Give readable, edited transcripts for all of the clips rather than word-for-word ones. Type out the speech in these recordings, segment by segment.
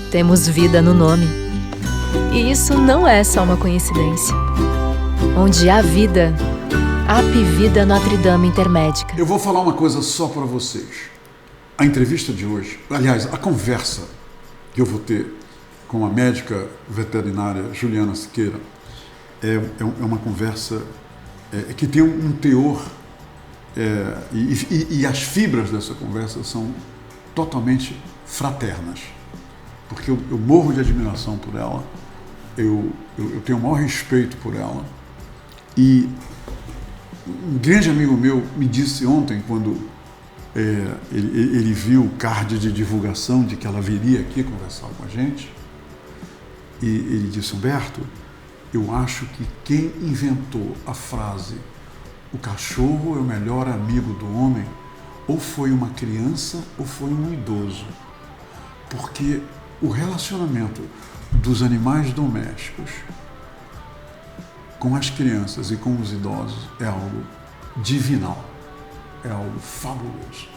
temos vida no nome. E isso não é só uma coincidência. Onde há vida, há Apivida Notre Dame Intermédica. Eu vou falar uma coisa só para vocês. A entrevista de hoje, aliás, a conversa que eu vou ter com a médica veterinária Juliana Siqueira é uma conversa que tem um teor e as fibras dessa conversa são totalmente fraternas, porque eu morro de admiração por ela, eu tenho o maior respeito por ela. E um grande amigo meu me disse ontem, quando ele viu o card de divulgação de que ela viria aqui conversar com a gente, e ele disse: Humberto, eu acho que quem inventou a frase "o cachorro é o melhor amigo do homem" ou foi uma criança ou foi um idoso, porque o relacionamento dos animais domésticos com as crianças e com os idosos é algo divinal, é algo fabuloso.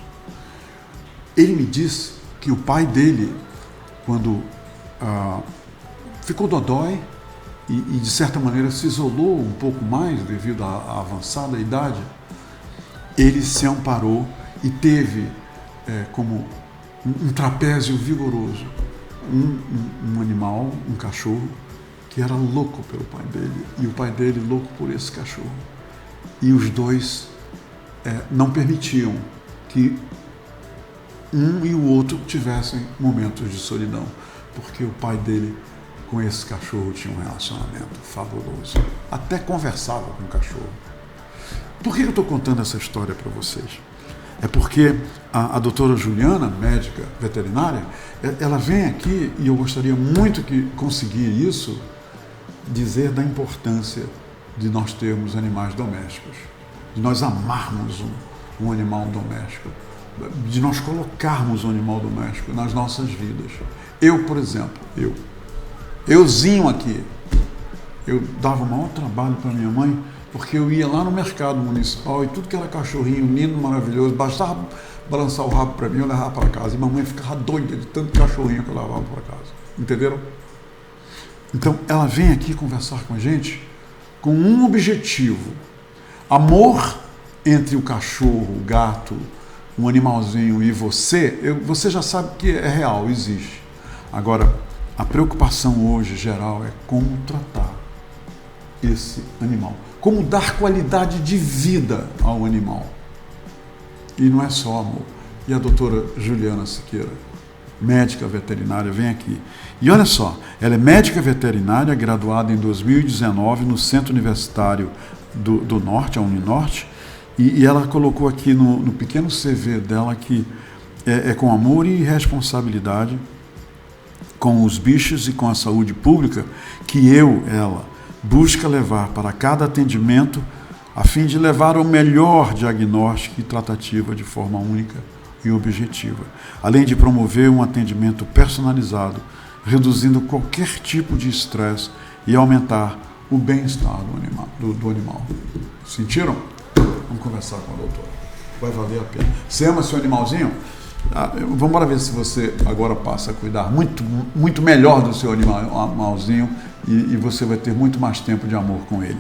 Ele me disse que o pai dele, quando ficou dodói e de certa maneira se isolou um pouco mais devido à avançada idade, ele se amparou e teve como um trapézio vigoroso um animal, um cachorro, que era louco pelo pai dele, e o pai dele louco por esse cachorro. E os dois não permitiam que um e o outro tivessem momentos de solidão, porque o pai dele com esse cachorro tinha um relacionamento fabuloso. Até conversava com o cachorro. Por que eu estou contando essa história para vocês? É porque a doutora Juliana, médica veterinária, ela vem aqui, e eu gostaria muito que conseguir isso, dizer da importância de nós termos animais domésticos, de nós amarmos um animal doméstico, de nós colocarmos um animal doméstico nas nossas vidas. Eu, por exemplo, euzinho aqui, eu dava o maior trabalho para minha mãe, porque eu ia lá no mercado municipal e tudo que era cachorrinho lindo, maravilhoso, bastava balançar o rabo para mim, eu levava para casa, e mamãe ficava doida de tanto cachorrinho que eu levava para casa. Entenderam? Então, ela vem aqui conversar com a gente com um objetivo: amor entre o cachorro, o gato, um animalzinho e você. Você já sabe que é real, existe. Agora, a preocupação hoje, geral, é como tratar esse animal, como dar qualidade de vida ao animal. E não é só amor. E a doutora Juliana Siqueira, médica veterinária, vem aqui. E olha só, ela é médica veterinária, graduada em 2019 no Centro Universitário do Norte, a Uninorte, e ela colocou aqui no pequeno CV dela que é com amor e responsabilidade com os bichos e com a saúde pública que ela busca levar para cada atendimento a fim de levar o melhor diagnóstico e tratativa de forma única e objetiva, além de promover um atendimento personalizado, reduzindo qualquer tipo de estresse e aumentar o bem-estar do animal. Sentiram? Vamos conversar com a doutora. Vai valer a pena. Você ama seu animalzinho? Vamos ver se você agora passa a cuidar muito, muito melhor do seu animalzinho e você vai ter muito mais tempo de amor com ele.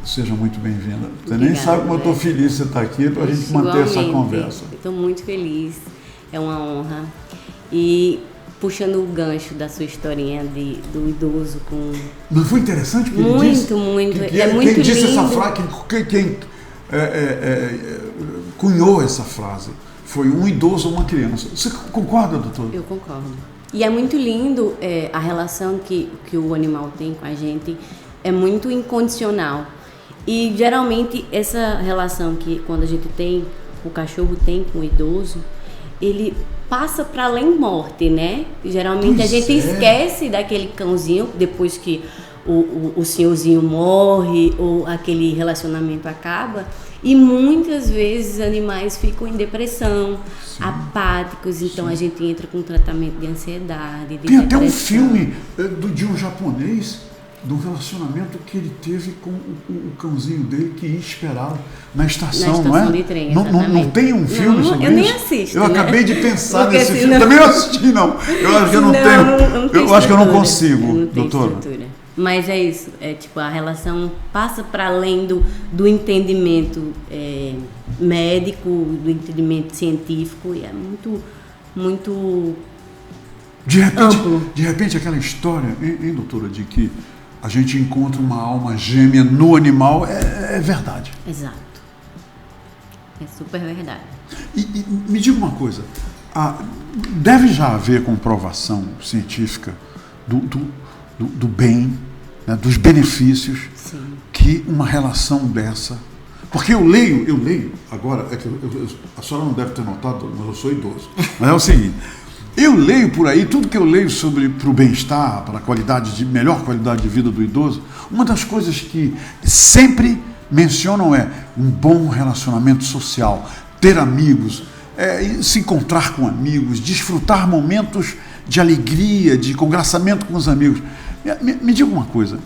Seja muito bem-vinda. Você Obrigada, nem sabe como eu estou feliz de você estar aqui para a gente manter essa conversa. Estou muito feliz, é uma honra. E puxando o gancho da sua historinha do idoso com... Não foi interessante o que ele disse? Muito. É muito lindo. Quem disse essa frase, quem cunhou essa frase, foi um idoso ou uma criança. Você concorda, doutor? Eu concordo. E é muito lindo a relação que o animal tem com a gente, é muito incondicional. E geralmente essa relação que quando a gente tem, o cachorro tem com o idoso, ele passa para além morte, né? Geralmente a gente esquece daquele cãozinho depois que o senhorzinho morre ou aquele relacionamento acaba. E muitas vezes animais ficam em depressão, apáticos, então a gente entra com tratamento de ansiedade, de Tem depressão. até um filme de um japonês do relacionamento que ele teve com o cãozinho dele que ia esperá-lo na estação, não é? De trem, não tem um filme sobre isso? Eu nem assisto. Eu acabei de pensar Porque nesse filme. senão... Também não assisti, não. Eu acho que eu não tenho. Eu acho que eu não consigo, doutora. Mas é isso. É tipo, a relação passa para além do entendimento médico, do entendimento científico, e é muito amplo. De repente aquela história, hein, doutora, de que a gente encontra uma alma gêmea no animal é verdade. Exato. É super verdade. E me diga uma coisa, deve já haver comprovação científica do bem, né, dos benefícios. Sim. Que uma relação dessa... Porque eu leio, agora, a senhora não deve ter notado, mas eu sou idoso. Mas é o seguinte, eu leio por aí, tudo que eu leio para o bem-estar, para a melhor qualidade de vida do idoso, uma das coisas que sempre mencionam é um bom relacionamento social, ter amigos, se encontrar com amigos, desfrutar momentos de alegria, de congraçamento com os amigos. Me diga uma coisa,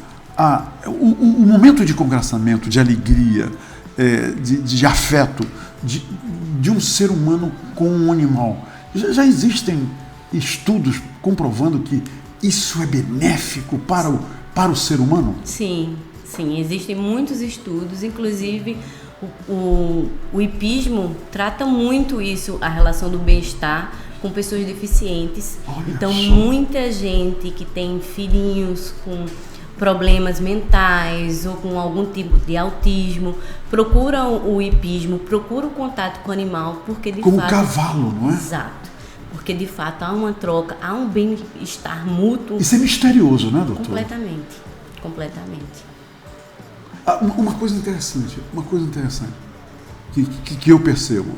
o momento de congraçamento, de alegria, de afeto de um ser humano com um animal, já existem estudos comprovando que isso é benéfico para o ser humano? Sim, existem muitos estudos, inclusive o hipismo trata muito isso, a relação do bem-estar com pessoas deficientes. Olha então, só. Muita gente que tem filhinhos com problemas mentais ou com algum tipo de autismo procura o hipismo, procura o contato com o animal, porque de Como fato... cavalo, não é? Exato. Porque de fato há uma troca, há um bem-estar mútuo. Isso é misterioso, né, doutor? Completamente. Uma coisa interessante que eu percebo.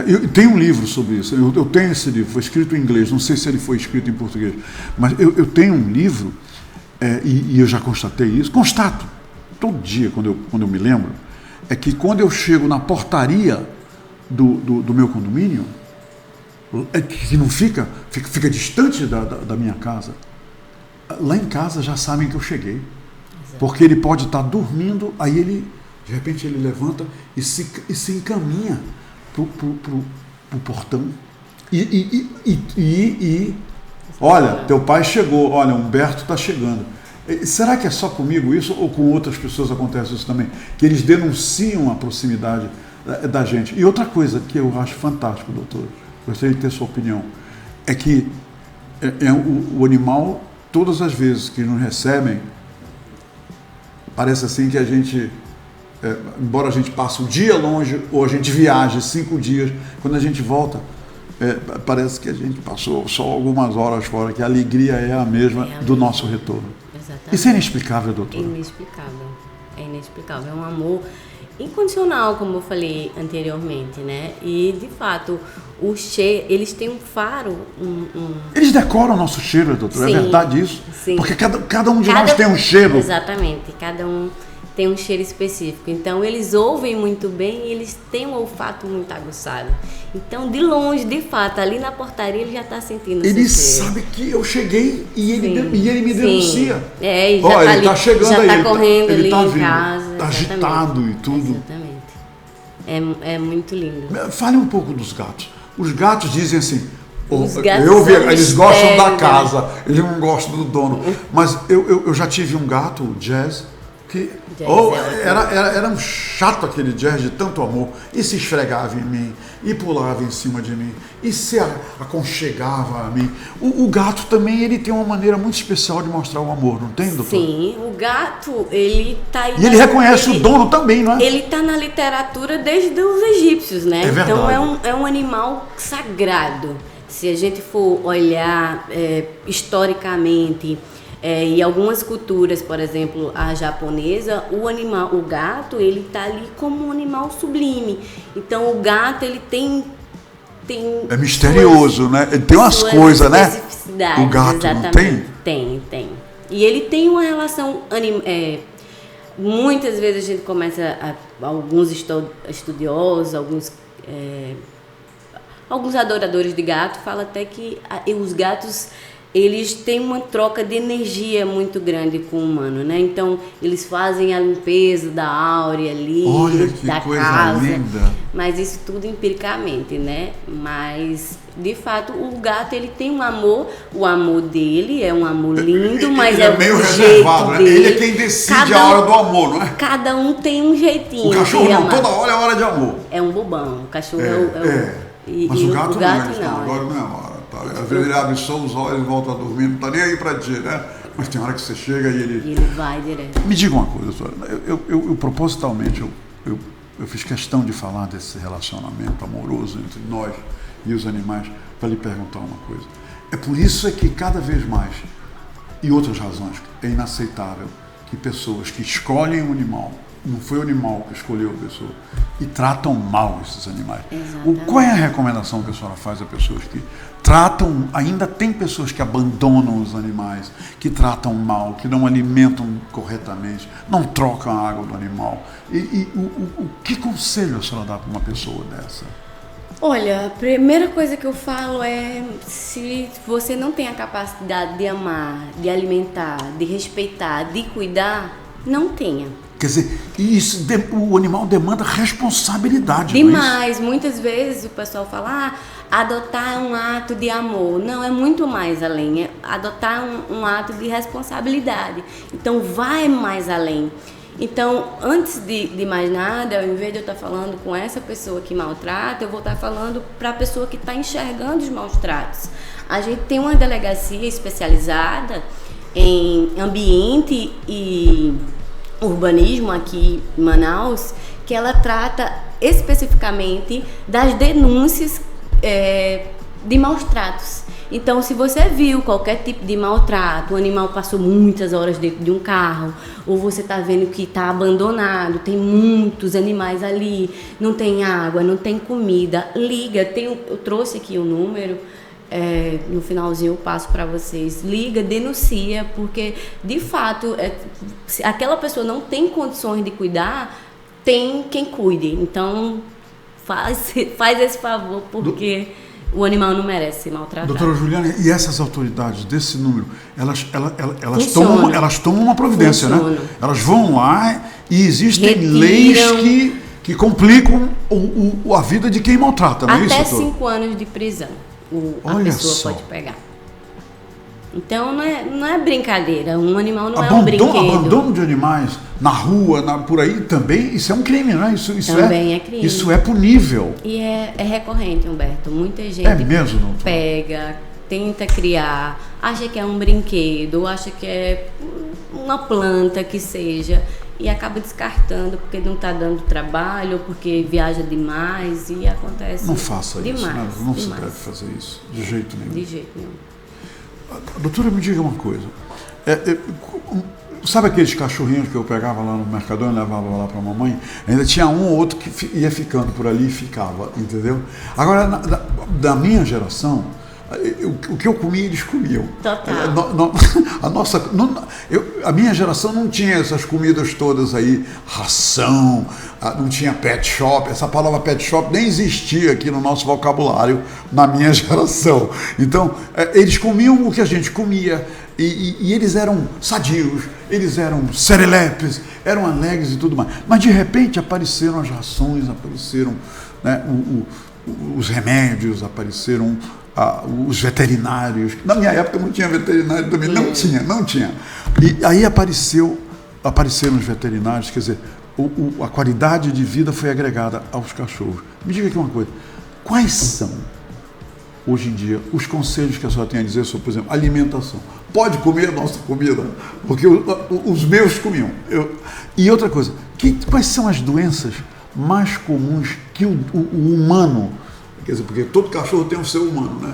Eu tenho um livro sobre isso, eu tenho esse livro, foi escrito em inglês, não sei se ele foi escrito em português, mas eu tenho um livro, e eu já constato, todo dia, quando eu me lembro, é que quando eu chego na portaria do meu condomínio, que não fica distante da minha casa, lá em casa já sabem que eu cheguei. Exato. Porque ele pode estar dormindo, aí de repente ele levanta e se encaminha pro portão e olha, teu pai chegou, olha, Humberto está chegando. Será que é só comigo isso ou com outras pessoas acontece isso também? Que eles denunciam a proximidade da gente. E outra coisa que eu acho fantástico, doutor, gostaria de ter sua opinião, é que o animal, todas as vezes que nos recebem, parece assim que a gente, embora a gente passe um dia longe ou a gente viaje 5 dias, quando a gente volta, parece que a gente passou só algumas horas fora, que a alegria é a mesma do nosso retorno. Exatamente. Isso é inexplicável, doutor? É inexplicável, é um amor incondicional, como eu falei anteriormente, né? E, de fato, o cheiro, eles têm um faro... Eles decoram o nosso cheiro, doutor, Sim, é verdade isso? Sim. Porque cada um de nós tem um cheiro. Exatamente, cada um tem um cheiro específico. Então, eles ouvem muito bem e eles têm um olfato muito aguçado. Então, de longe, de fato, ali na portaria, ele já está sentindo o Ele seu cheiro. sabe que eu cheguei e ele me denuncia. E já ele ali, está chegando já aí. Está correndo ele ali tá em vindo, casa. Está agitado e tudo. Exatamente. É muito lindo. Fale um pouco dos gatos. Os gatos dizem assim, gostam eles gostam da casa, eles não gostam do dono. Mas eu já tive um gato, o Jazz, que era um chato aquele Jazz de tanto amor, e se esfregava em mim, e pulava em cima de mim, e se aconchegava a mim. O gato também, ele tem uma maneira muito especial de mostrar o amor, não tem, doutor? Sim, o gato, ele tá aí. E ele reconhece o dono também, não é? Ele tá na literatura desde os egípcios, né? É verdade. Então é um animal sagrado. Se a gente for olhar historicamente, e algumas culturas, por exemplo, a japonesa, o gato, ele tá ali como um animal sublime. Então o gato, ele tem é misterioso, né? Ele tem umas coisas, né? O gato, exatamente. Não tem? Tem. E ele tem uma relação muitas vezes a gente começa alguns estudiosos, alguns adoradores de gato falam até que os gatos eles têm uma troca de energia muito grande com o humano, né? Então, eles fazem a limpeza da áurea ali, Olha que da coisa casa. linda. Mas isso tudo empiricamente, né? Mas, de fato, o gato, ele tem um amor. O amor dele é um amor lindo, mas ele é meio o reservado, jeito né? dele. Ele é quem decide a hora do amor, não é? Cada um tem um jeitinho. O cachorro de não, amar. toda hora é hora de amor. É um bobão. O cachorro Mas o gato não, não. agora não é hora. Tá? Às vezes ele abre só os olhos e volta a dormir, não tá nem aí pra ti, né? Mas tem hora que você chega e ele... E ele vai direto. Me diga uma coisa, doutora. Eu propositalmente, eu fiz questão de falar desse relacionamento amoroso entre nós e os animais para lhe perguntar uma coisa. É por isso é que cada vez mais, e outras razões, é inaceitável que pessoas que escolhem um animal, não foi o animal que escolheu a pessoa, e tratam mal esses animais. Qual é a recomendação que a senhora faz a pessoas que tratam, ainda tem pessoas que abandonam os animais, que tratam mal, que não alimentam corretamente, não trocam a água do animal. O que conselho a senhora dá para uma pessoa dessa? Olha, a primeira coisa que eu falo é, se você não tem a capacidade de amar, de alimentar, de respeitar, de cuidar, não tenha. Quer dizer, o animal demanda responsabilidade. Demais. Muitas vezes o pessoal fala, adotar é um ato de amor. Não, é muito mais além. Adotar um ato de responsabilidade. Então, vai mais além. Então, antes de mais nada, ao invés de eu estar falando com essa pessoa que maltrata, eu vou estar falando para a pessoa que está enxergando os maus tratos. A gente tem uma delegacia especializada em ambiente e urbanismo aqui em Manaus, que ela trata especificamente das denúncias de maus tratos. Então, se você viu qualquer tipo de maltrato, o animal passou muitas horas dentro de um carro, ou você está vendo que está abandonado, tem muitos animais ali, não tem água, não tem comida, liga. Eu trouxe aqui o número, no finalzinho eu passo para vocês. Liga, denuncia, porque de fato, se aquela pessoa não tem condições de cuidar, tem quem cuide. Então, faz esse favor, porque o animal não merece ser maltratado. Doutora Juliana, e essas autoridades desse número, elas tomam uma providência, Funciona. né? Elas vão lá e existem leis que complicam a vida de quem maltrata, não é isso, até doutor? 5 anos de prisão a Olha pessoa só. pode pegar. Então não é brincadeira, um animal não é um brinquedo. Abandono de animais na rua, por aí também, isso é um crime, não é? Isso também é crime. Isso é punível. E é recorrente, Humberto. Muita gente É mesmo, doutor? pega, tenta criar, acha que é um brinquedo, acha que é uma planta que seja, e acaba descartando porque não está dando trabalho, porque viaja demais e acontece. Não faça demais, isso, né? Não se demais. deve fazer isso, de jeito nenhum. De jeito nenhum. Doutora, me diga uma coisa. Sabe aqueles cachorrinhos que eu pegava lá no Mercadona e levava lá para a mamãe? Ainda tinha um ou outro que ia ficando por ali e ficava, entendeu? Agora, da minha geração, o que eu comia, eles comiam. Total. A minha geração não tinha essas comidas todas aí, ração, não tinha pet shop. Essa palavra pet shop nem existia aqui no nosso vocabulário, na minha geração. Então, eles comiam o que a gente comia, e eles eram sadios, eles eram serelepes, eram alegres e tudo mais. Mas, de repente, apareceram as rações, apareceram, né, os remédios, apareceram os veterinários. Na minha época não tinha veterinário também, não tinha. E aí apareceram os veterinários, quer dizer, a qualidade de vida foi agregada aos cachorros. Me diga aqui uma coisa, quais são, hoje em dia, os conselhos que a senhora tem a dizer sobre, por exemplo, alimentação? Pode comer a nossa comida, porque os meus comiam. E outra coisa, quais são as doenças mais comuns que o humano, quer dizer, porque todo cachorro tem o seu humano, né?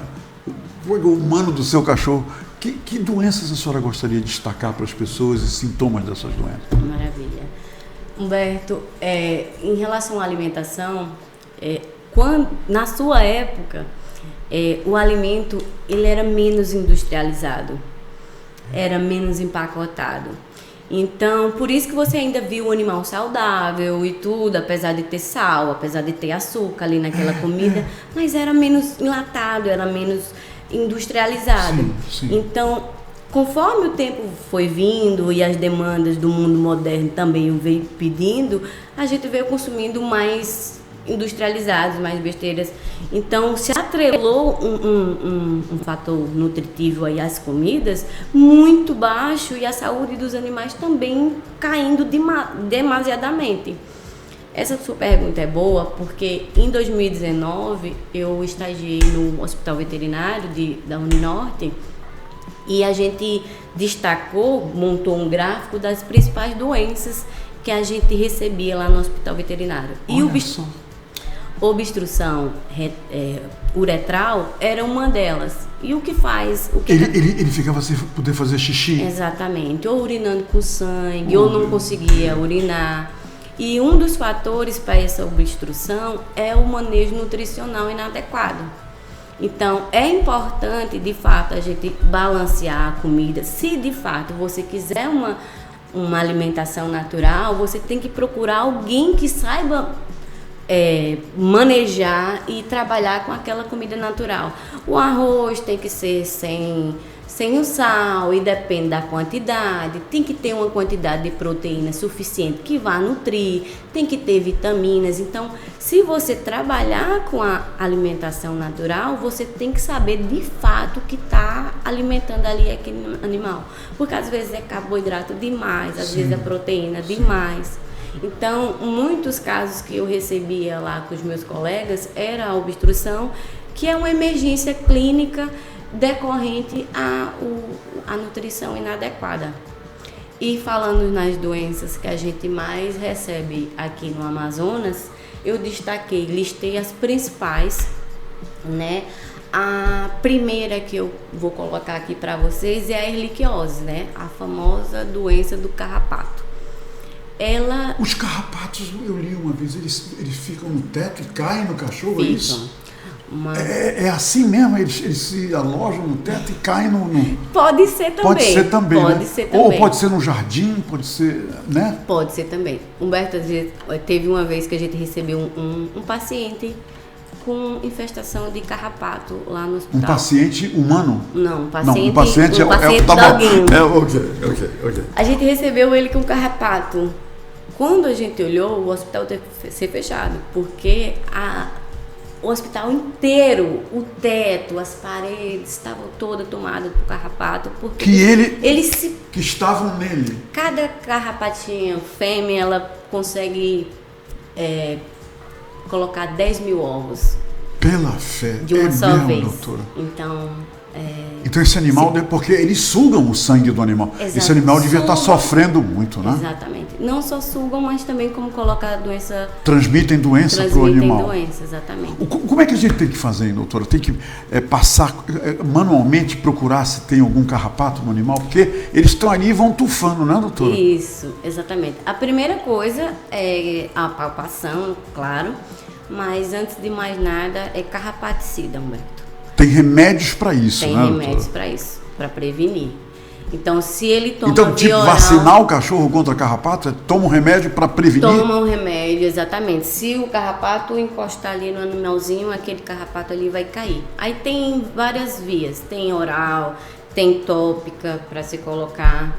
O humano do seu cachorro. Que doenças a senhora gostaria de destacar para as pessoas e sintomas dessas doenças? Maravilha. Humberto, em relação à alimentação, na sua época, o alimento ele era menos industrializado, era menos empacotado. Então, por isso que você ainda viu o animal saudável e tudo, apesar de ter sal, apesar de ter açúcar ali naquela comida, mas era menos enlatado, era menos industrializado. Sim. Então, conforme o tempo foi vindo e as demandas do mundo moderno também veio pedindo, a gente veio consumindo mais industrializados, mais besteiras. Então, se atrelou um fator nutritivo aí às comidas muito baixo e a saúde dos animais também caindo demasiadamente. Essa sua pergunta é boa porque em 2019 eu estagiei no Hospital Veterinário da Uninorte e a gente montou um gráfico das principais doenças que a gente recebia lá no Hospital Veterinário. E obstrução uretral era uma delas. E o que faz? Ele ficava sem poder fazer xixi? Exatamente. Ou urinando com sangue, ou não conseguia urinar. E um dos fatores para essa obstrução é o manejo nutricional inadequado. Então, é importante, de fato, a gente balancear a comida. Se, de fato, você quiser uma alimentação natural, você tem que procurar alguém que saiba manejar e trabalhar com aquela comida natural. O arroz tem que ser sem o sal e depende da quantidade. Tem que ter uma quantidade de proteína suficiente que vá nutrir, tem que ter vitaminas. Então, se você trabalhar com a alimentação natural, você tem que saber de fato o que está alimentando ali aquele animal. Porque às vezes é carboidrato demais, às vezes é proteína demais. Então, muitos casos que eu recebia lá com os meus colegas era a obstrução, que é uma emergência clínica decorrente à nutrição inadequada. E falando nas doenças que a gente mais recebe aqui no Amazonas, eu listei as principais, né? A primeira que eu vou colocar aqui para vocês é a erliquiose, né? A famosa doença do carrapato. Os carrapatos, eu li uma vez, eles ficam no teto e caem no cachorro, é isso? É assim mesmo? Eles se alojam no teto e caem no... Pode ser também. Pode ser também, pode né? ser também. Ou pode ser no jardim, pode ser, né? Pode ser também. Humberto, teve uma vez que a gente recebeu um paciente com infestação de carrapato lá no hospital. Um paciente humano? Não, um paciente tá doguinho. Ok. A gente recebeu ele com carrapato. Quando a gente olhou, o hospital teve que ser fechado, porque o hospital inteiro, o teto, as paredes, estavam todas tomadas por carrapato. Porque que estavam nele. Cada carrapatinha fêmea, ela consegue colocar 10 mil ovos. Pela fé. De uma só vez. Doutora. Então esse animal, porque eles sugam o sangue do animal. Exato. Esse animal devia estar sofrendo muito, né? Exatamente. Não só sugam, mas também como colocar a doença... Transmitem doença para o animal. Transmitem doença, exatamente. Como é que a gente tem que fazer, hein, doutora? Tem que passar, manualmente procurar se tem algum carrapato no animal? Porque eles estão ali e vão tufando, né, doutora? Isso, exatamente. A primeira coisa é a palpação, claro, mas antes de mais nada é carrapaticida, Humberto. Tem remédios para isso, né, doutora? Tem remédios para isso, para prevenir. Então, se ele toma vacinar o cachorro contra carrapato, toma um remédio para prevenir? Toma um remédio, exatamente. Se o carrapato encostar ali no animalzinho, aquele carrapato ali vai cair. Aí tem várias vias. Tem oral, tem tópica para se colocar.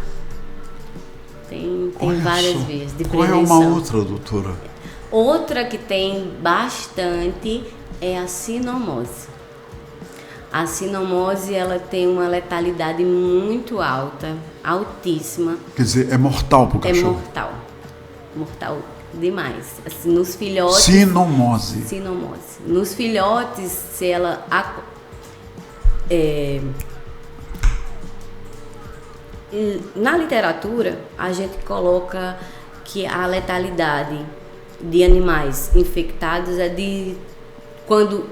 Tem várias vias de prevenção. Qual é uma outra, doutora? Outra que tem bastante é a sinomose. A sinomose, ela tem uma letalidade muito alta, altíssima. Quer dizer, é mortal para o cachorro? É mortal demais. Assim, nos filhotes... Sinomose. Nos filhotes, se ela... na literatura, a gente coloca que a letalidade de animais infectados é de... Quando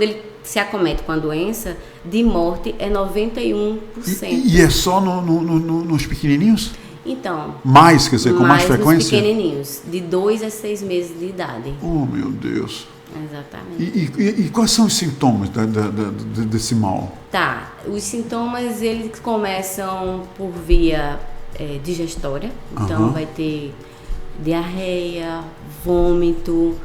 ele se acomete com a doença, de morte é 91%. E é só nos pequenininhos? Então... Mais, quer dizer, com mais frequência? Nos pequenininhos, de 2 a 6 meses de idade. Oh, meu Deus. Exatamente. E quais são os sintomas desse mal? Tá, os sintomas, eles começam por via digestória. Então, vai ter diarreia, vômito...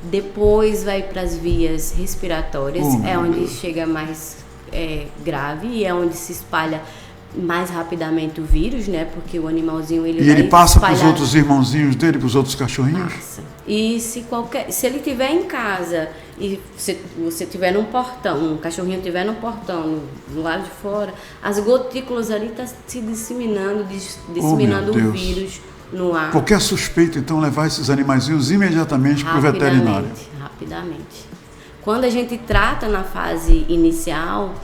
Depois vai para as vias respiratórias, onde chega mais grave e é onde se espalha mais rapidamente o vírus, né? Porque o animalzinho ele E ele passa para os outros irmãozinhos dele, para os outros cachorrinhos? Passa. E se ele estiver em casa e você estiver num portão, um cachorrinho estiver no portão, do lado de fora, as gotículas ali estão se disseminando o vírus no ar. Qualquer suspeito, então, levar esses animaizinhos imediatamente para o veterinário? Rapidamente. Quando a gente trata na fase inicial,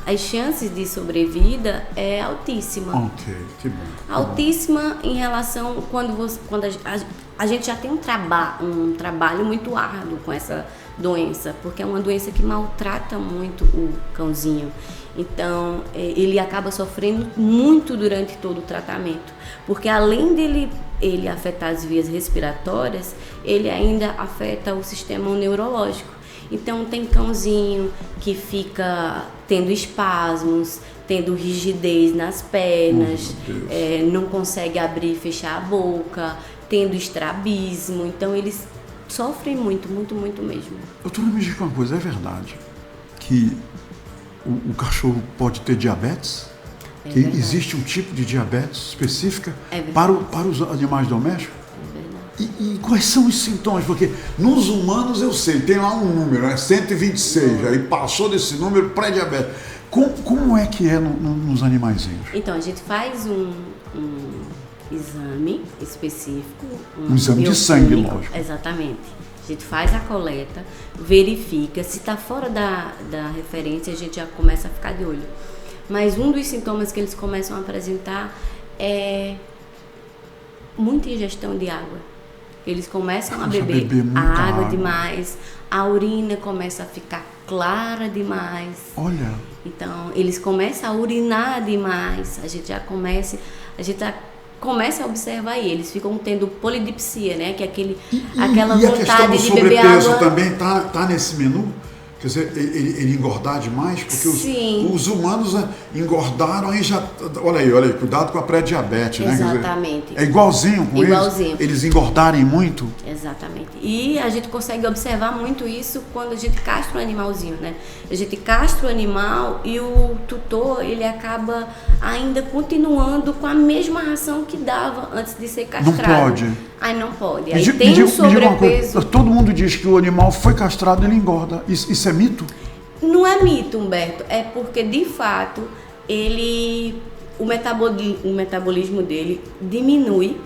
as chances de sobrevida é altíssima. Ok, que bom. Altíssima em relação quando a gente já tem um trabalho muito árduo com essa doença, porque é uma doença que maltrata muito o cãozinho. Então, ele acaba sofrendo muito durante todo o tratamento, porque além dele afetar as vias respiratórias, ele ainda afeta o sistema neurológico. Então tem cãozinho que fica tendo espasmos, tendo rigidez nas pernas, não consegue abrir e fechar a boca, tendo estrabismo. Então eles sofrem muito, muito, muito mesmo. Doutora, me diga uma coisa, é verdade que o cachorro pode ter diabetes? Que existe um tipo de diabetes específica para os animais domésticos? E quais são os sintomas? Porque nos humanos eu sei, tem lá um número, 126, aí passou desse número, pré-diabetes. Como é que é nos animaizinhos? Então, a gente faz um exame específico. Um exame de sangue, lógico. Exatamente. A gente faz a coleta, verifica, se está fora da referência, a gente já começa a ficar de olho. Mas um dos sintomas que eles começam a apresentar é muita ingestão de água. Eles começam a beber água demais, a urina começa a ficar clara demais. Olha. Então, eles começam a urinar demais. A gente já começa a observar aí. Eles ficam tendo polidipsia, né? Que é aquela vontade de beber água. A questão do sobrepeso também tá nesse menu? Quer dizer, ele engordar demais? Porque os humanos engordaram e já... Olha aí, cuidado com a pré-diabetes, né? Exatamente. É igualzinho com eles engordarem muito? Exatamente. E a gente consegue observar muito isso quando a gente castra o animalzinho, né? A gente castra o animal e o tutor, ele acaba ainda continuando com a mesma ração que dava antes de ser castrado. Não pode? Aí não pode. Aí tem um sobrepeso. Todo mundo diz que o animal foi castrado e ele engorda. Isso é mito? Não é mito, Humberto. É porque, de fato, o metabolismo dele diminui.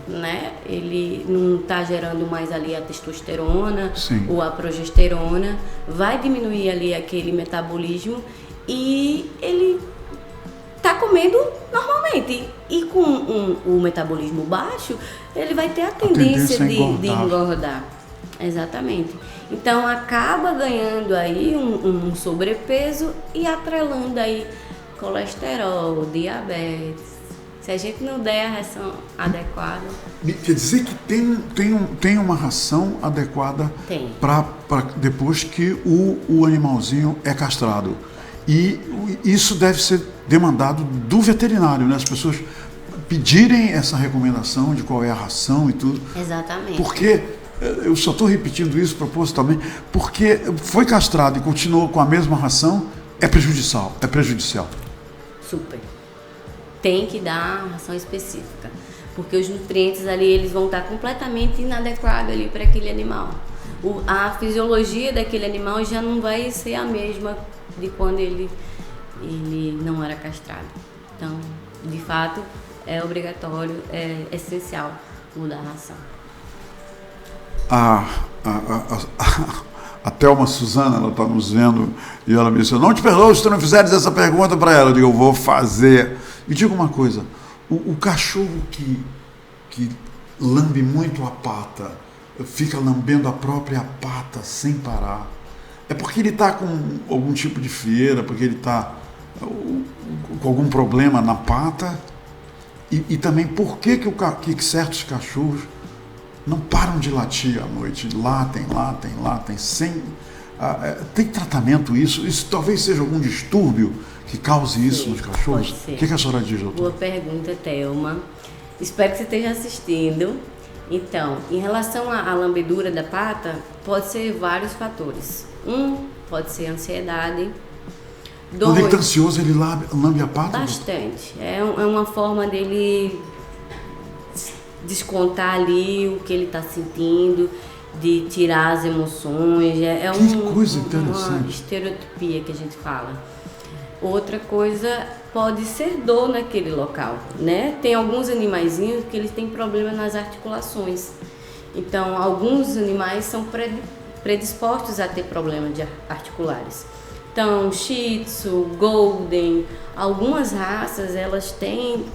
Né? Ele não está gerando mais ali a testosterona ou a progesterona. Vai diminuir ali aquele metabolismo e ele está comendo normalmente. E com o metabolismo baixo, ele vai ter a tendência de engordar. Exatamente. Então acaba ganhando aí um sobrepeso e atrelando aí colesterol, diabetes. Se a gente não der a ração adequada... Quer dizer que tem uma ração adequada para depois que o animalzinho é castrado. E isso deve ser demandado do veterinário, né? As pessoas pedirem essa recomendação de qual é a ração e tudo. Exatamente. Porque, eu só estou repetindo isso propositalmente, porque foi castrado e continuou com a mesma ração, é prejudicial. Super. Tem que dar ração específica, porque os nutrientes ali eles vão estar completamente inadequados ali para aquele animal. A fisiologia daquele animal já não vai ser a mesma de quando ele não era castrado. Então, de fato, é obrigatório, é essencial mudar a ração. A Thelma Suzana, ela está nos vendo e ela me disse: não te perdoo se tu não fizeres essa pergunta para ela. Eu digo: eu vou fazer. Me diga uma coisa, o cachorro que lambe muito a pata, fica lambendo a própria pata sem parar, é porque ele está com algum tipo de frieira, porque ele está com algum problema na pata? E também por que certos cachorros não param de latir à noite? Latem, tem tratamento isso? Isso talvez seja algum distúrbio que cause isso nos cachorros? O que a senhora diz, doutor? Boa pergunta, Thelma. Espero que você esteja assistindo. Então, em relação à lambedura da pata, pode ser vários fatores. pode ser ansiedade. Quando ele está ansioso, ele lambe a pata? Bastante. É uma forma dele descontar ali o que ele está sentindo, de tirar as emoções. Que coisa interessante. Uma estereotipia que a gente fala. Outra coisa pode ser dor naquele local, né? Tem alguns animaizinhos que eles têm problema nas articulações. Então, alguns animais são predispostos a ter problemas articulares. Então, Shih Tzu, Golden, algumas raças elas têm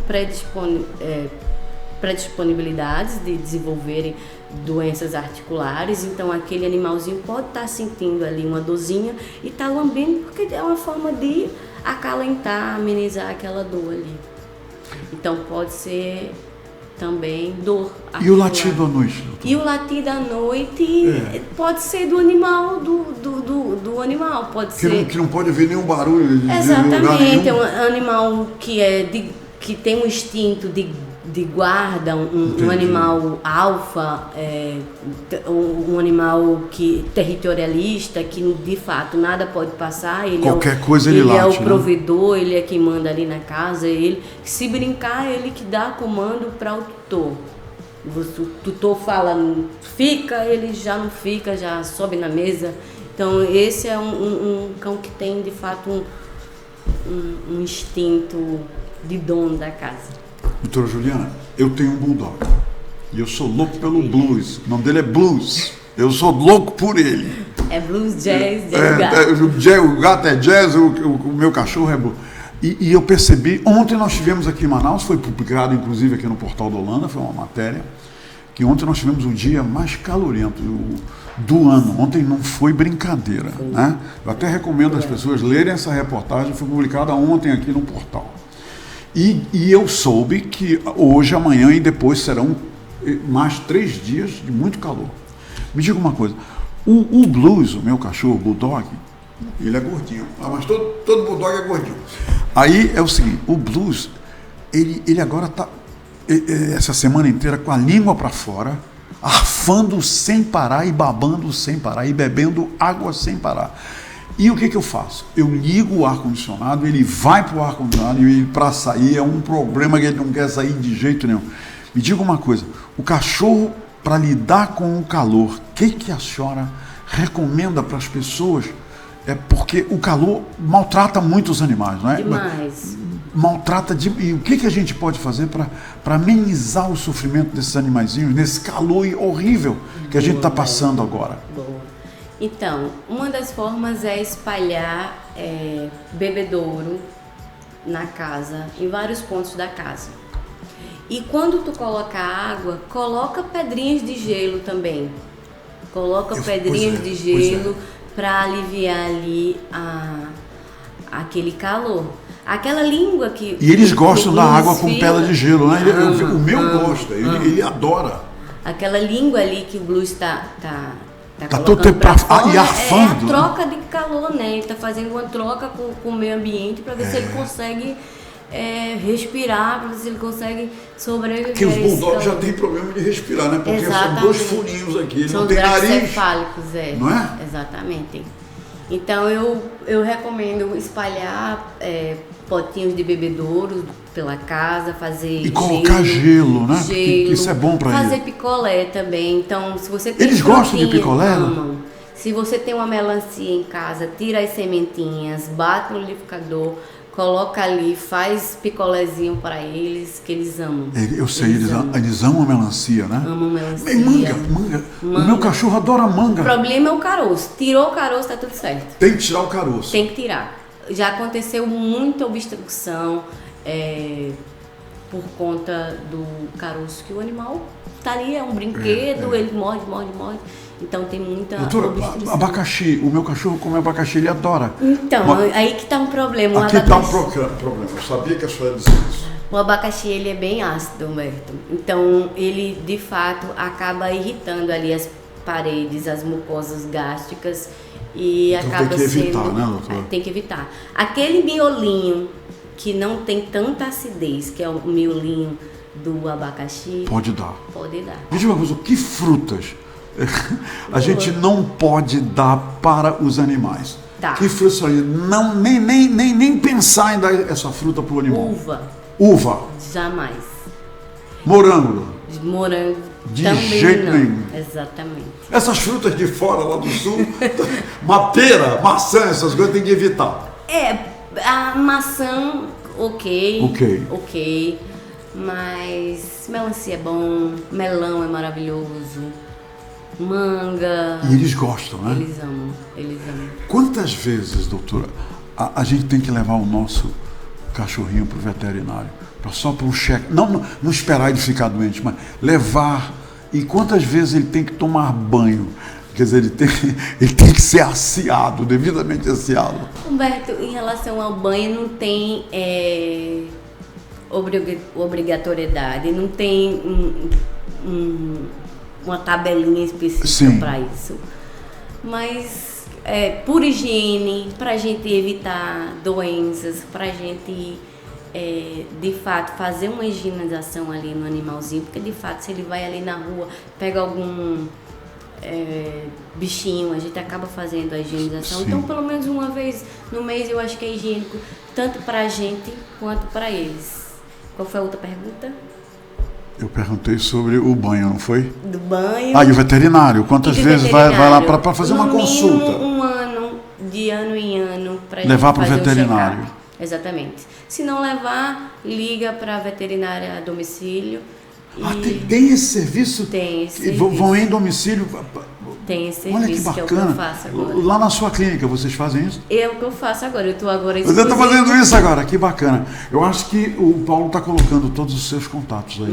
predisponibilidades de desenvolverem doenças articulares. Então, aquele animalzinho pode estar sentindo ali uma dorzinha e tá lambendo porque é uma forma de acalentar, amenizar aquela dor ali. Então, pode ser também dor articular. E o latido à noite? Doutor? E o latido à noite pode ser do animal, do animal, pode ser... Que não pode haver nenhum barulho. Exatamente, é um animal que tem um instinto de guarda, um animal alfa, um animal territorialista, que de fato nada pode passar. Qualquer coisa ele late, é o provedor, ele é quem manda ali na casa, se brincar, ele que dá comando para o tutor. O tutor fala, fica, ele já não fica, já sobe na mesa. Então esse é um cão que tem de fato um instinto de dono da casa. Doutora Juliana, eu tenho um bulldog e eu sou louco pelo blues. O nome dele é Blues. Eu sou louco por ele. É blues, jazz, gato. O gato é jazz, o meu cachorro é blues. E eu percebi, ontem nós tivemos aqui em Manaus, foi publicado inclusive aqui no Portal da Holanda, foi uma matéria, que ontem nós tivemos um dia mais calorento do ano. Ontem não foi brincadeira, né? Eu até recomendo às pessoas lerem essa reportagem, foi publicada ontem aqui no portal. E eu soube que hoje, amanhã e depois serão mais 3 dias de muito calor. Me diga uma coisa, o Blues, o meu cachorro, o Bulldog, ele é gordinho, mas todo Bulldog é gordinho. Aí é o seguinte, o Blues, ele agora está, essa semana inteira, com a língua para fora, arfando sem parar e babando sem parar e bebendo água sem parar. E o que eu faço? Eu ligo o ar-condicionado, ele vai para o ar-condicionado e para sair é um problema que ele não quer sair de jeito nenhum. Me diga uma coisa, o cachorro, para lidar com o calor, o que a senhora recomenda para as pessoas? Porque o calor maltrata muito os animais, não é? Demais. Maltrata e o que a gente pode fazer para amenizar o sofrimento desses animaizinhos nesse calor horrível que a gente está passando agora? Boa. Então, uma das formas é espalhar bebedouro na casa, em vários pontos da casa. E quando tu coloca água, coloca pedrinhas de gelo também. Coloca pedrinhas de gelo para aliviar ali aquele calor. Aquela língua que... E eles gostam da água com pedra de gelo, né? O meu gosta, ele adora. Aquela língua ali que o Blues está todo tempo e arfando. É a troca de calor, né? Ele está fazendo uma troca com o meio ambiente para ver se ele consegue respirar, para ver se ele consegue sobreviver. Porque os bulldogs já têm problema de respirar, né? Porque são 2 furinhos aqui, ele são não tem nariz. cefálicos, não é? Exatamente. Então eu recomendo espalhar potinhos de bebedouro pela casa, fazer e colocar gelo, né? Gelo, isso é bom para eles. Fazer picolé também. Então, se você tem eles gostam de picolé? Amam. Se você tem uma melancia em casa, tira as sementinhas, bate no liquidificador, coloca ali, faz picolézinho para eles, que eles amam. Eu sei, eles amam a melancia, né? Amam melancia. Manga. O meu cachorro adora manga. O problema é o caroço. Tirou o caroço, tá tudo certo. Tem que tirar o caroço. Tem que tirar. Já aconteceu muita obstrução por conta do caroço, que o animal tá ali, é um brinquedo, ele morde. Então tem muita obstrução. Abacaxi, o meu cachorro come abacaxi, ele adora. Então, aí que tá um problema. Aqui tá um problema, eu sabia que a senhora dizia isso. O abacaxi, ele é bem ácido, Humberto. Então, ele, de fato, acaba irritando ali as paredes, as mucosas gástricas e então acaba tem que evitar, né, doutora? Tem que evitar. Aquele miolinho que não tem tanta acidez, que é o miolinho do abacaxi... Pode dar. Pode dar. Me diga uma coisa, que frutas A gente não pode dar para os animais. Tá. Que fruta? Não, nem pensar em dar essa fruta para o animal. Uva. Jamais. Morango. Morango. De também jeito não. nenhum. Exatamente. Essas frutas de fora, lá do sul, pera, maçã, essas coisas tem que evitar. A maçã, ok. Ok. Mas melancia é bom, melão é maravilhoso, manga. E eles gostam, né? Eles amam. Quantas vezes, doutora, a gente tem que levar o nosso cachorrinho para o veterinário? Só para um cheque. Não esperar ele ficar doente, mas levar. E quantas vezes ele tem que tomar banho? Quer dizer, ele tem que ser asseado, devidamente asseado. Humberto, em relação ao banho, não tem obrigatoriedade, não tem uma tabelinha específica para isso. Mas por higiene, para a gente evitar doenças, para a gente de fato fazer uma higienização ali no animalzinho, porque de fato se ele vai ali na rua, pega algum bichinho, a gente acaba fazendo a higienização. Sim. Então pelo menos uma vez no mês eu acho que é higiênico, tanto para a gente quanto para eles. Qual foi a outra pergunta? Eu perguntei sobre o banho, não foi? Do banho. E o veterinário? Quantas vezes vai lá para fazer uma consulta? Um ano, de ano em ano, para levar para o veterinário. Exatamente. Se não levar, liga para a veterinária a domicílio. Tem esse serviço? Tem esse serviço. Vão em domicílio? Tem esse serviço. Olha que bacana. Que é o que eu faço agora. Lá na sua clínica vocês fazem isso? É o que eu faço agora. Eu estou agora... Você está fazendo isso agora? Que bacana. Eu acho que o Paulo está colocando todos os seus contatos aí,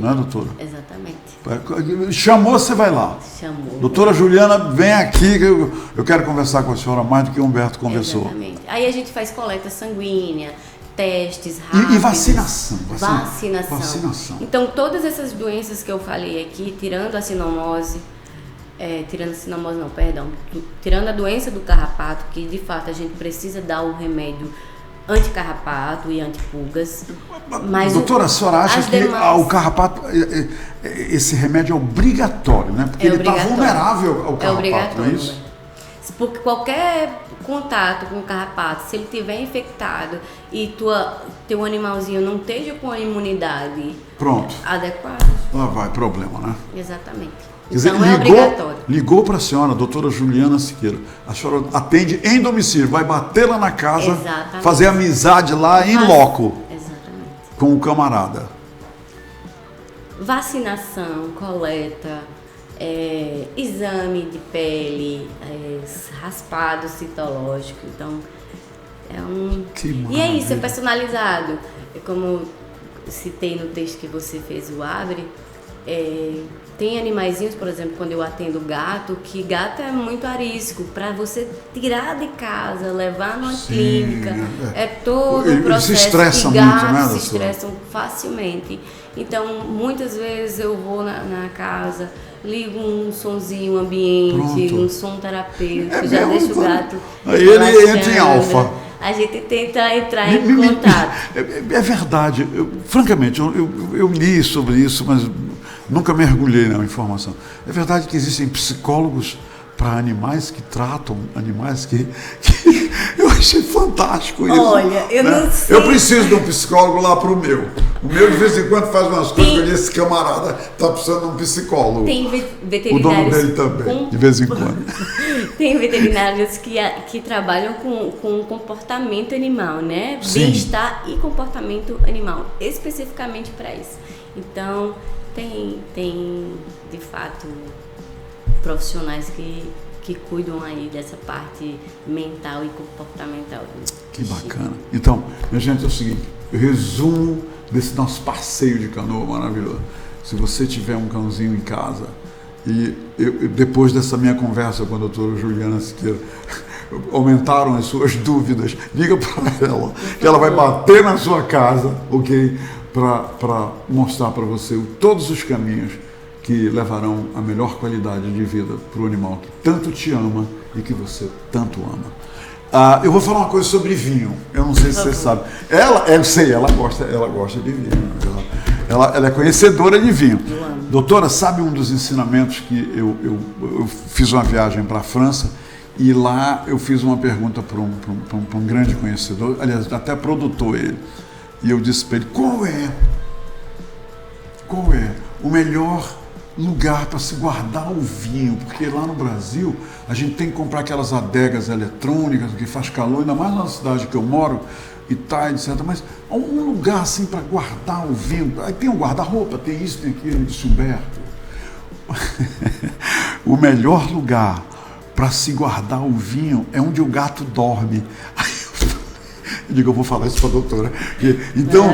não é, doutora? Exatamente. Chamou, você vai lá. Chamou. Doutora Juliana, vem aqui que eu quero conversar com a senhora mais do que o Humberto conversou. Exatamente. Aí a gente faz coleta sanguínea, testes rápidos. E vacinação. Vacinação. Então, todas essas doenças que eu falei aqui, tirando a sinomose, tirando a doença do carrapato, que de fato a gente precisa dar o remédio anticarrapato e antipulgas. Mas doutora, a senhora acha que o carrapato, esse remédio é obrigatório, né? Porque ele está vulnerável ao carrapato, não é isso? Porque qualquer contato com o carrapato, se ele estiver infectado e teu animalzinho não esteja com a imunidade adequada, lá vai problema, né? Exatamente. Quer dizer, então é obrigatório. Ligou para a senhora, a doutora Juliana Siqueira. A senhora atende em domicílio, vai bater lá na casa, exatamente, fazer amizade lá em loco. Exatamente. Com o camarada. Vacinação, coleta, exame de pele, raspado citológico. Então, e é isso, é personalizado. Como citei no texto que você fez, o Abre, tem animaizinhos, por exemplo, quando eu atendo gato, que gato é muito arisco, para você tirar de casa, levar numa clínica, todo o processo. Eles se estressam e gatos muito, né? Se estressam facilmente. Então, muitas vezes eu vou na casa, ligo um sonzinho ambiente, um som terapêutico, já deixo o gato. Aí ele entra em alfa. A gente tenta entrar em contato. É verdade. Francamente, eu li sobre isso, mas nunca mergulhei na informação. É verdade que existem psicólogos para animais que tratam animais que eu achei fantástico isso. Olha, eu não sei. Eu preciso de um psicólogo lá para o meu. O meu de vez em quando faz umas coisas que eu disse, esse camarada está precisando de um psicólogo. Tem veterinários. O dono dele também, de vez em quando. Tem veterinários que trabalham com comportamento animal, né? Bem-estar e comportamento animal, especificamente para isso. Então, tem de fato profissionais que cuidam aí dessa parte mental e comportamental. Que bacana. Então, minha gente, é o seguinte, resumo desse nosso passeio de canoa maravilhoso. Se você tiver um cãozinho em casa e depois dessa minha conversa com a doutora Juliana Siqueira, aumentaram as suas dúvidas, liga para ela, que ela vai bater na sua casa, ok? Para mostrar para você todos os caminhos que levarão a melhor qualidade de vida para o animal que tanto te ama e que você tanto ama. Eu vou falar uma coisa sobre vinho. Eu não sei se você sabe. Eu sei, ela gosta de vinho. Ela é conhecedora de vinho. Eu amo. Doutora, sabe um dos ensinamentos que eu fiz uma viagem para a França e lá eu fiz uma pergunta para um grande conhecedor, aliás, até produtor ele, e eu disse para ele, qual é o melhor lugar para se guardar o vinho? Porque lá no Brasil a gente tem que comprar aquelas adegas eletrônicas que faz calor, ainda mais na cidade que eu moro, e tal, etc. Mas um lugar assim para guardar o vinho. Aí tem um guarda-roupa, tem isso, tem aquilo, disse Humberto. O melhor lugar para se guardar o vinho é onde o gato dorme. Eu digo, eu vou falar isso para a doutora. Então,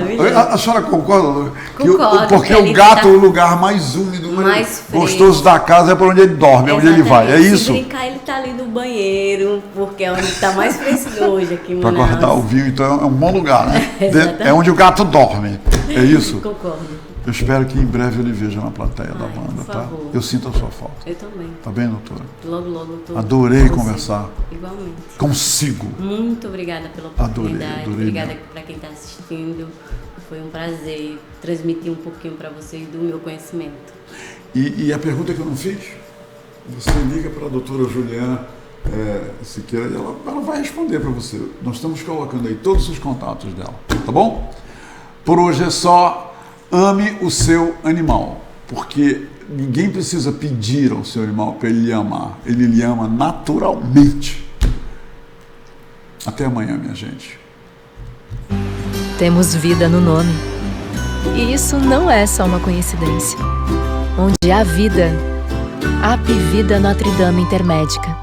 a senhora concorda, doutora? Concordo. Porque o gato é o lugar mais úmido, mais gostoso da casa, é para onde ele dorme, é onde ele vai. É isso? Se brincar, ele está ali no banheiro, porque é onde está mais fresco hoje aqui em Para Manaus. guardar o vinho, então é um bom lugar, né? Exatamente. É onde o gato dorme. É isso? Concordo. Eu espero que em breve eu lhe veja na plateia da banda, por tá? favor. Eu sinto a sua falta. Eu também. Tá bem, doutora? Logo, logo. Adorei conversar. Igualmente. Consigo. Muito obrigada pela oportunidade. Adorei Obrigada para quem está assistindo. Foi um prazer transmitir um pouquinho para vocês do meu conhecimento. E a pergunta que eu não fiz? Você liga para a doutora Juliana Siqueira e ela vai responder para você. Nós estamos colocando aí todos os contatos dela, tá bom? Por hoje é só. Ame o seu animal, porque ninguém precisa pedir ao seu animal para ele lhe amar. Ele lhe ama naturalmente. Até amanhã, minha gente. Temos vida no nome. E isso não é só uma coincidência. Onde há vida, há Apivida Notre Dame Intermédica.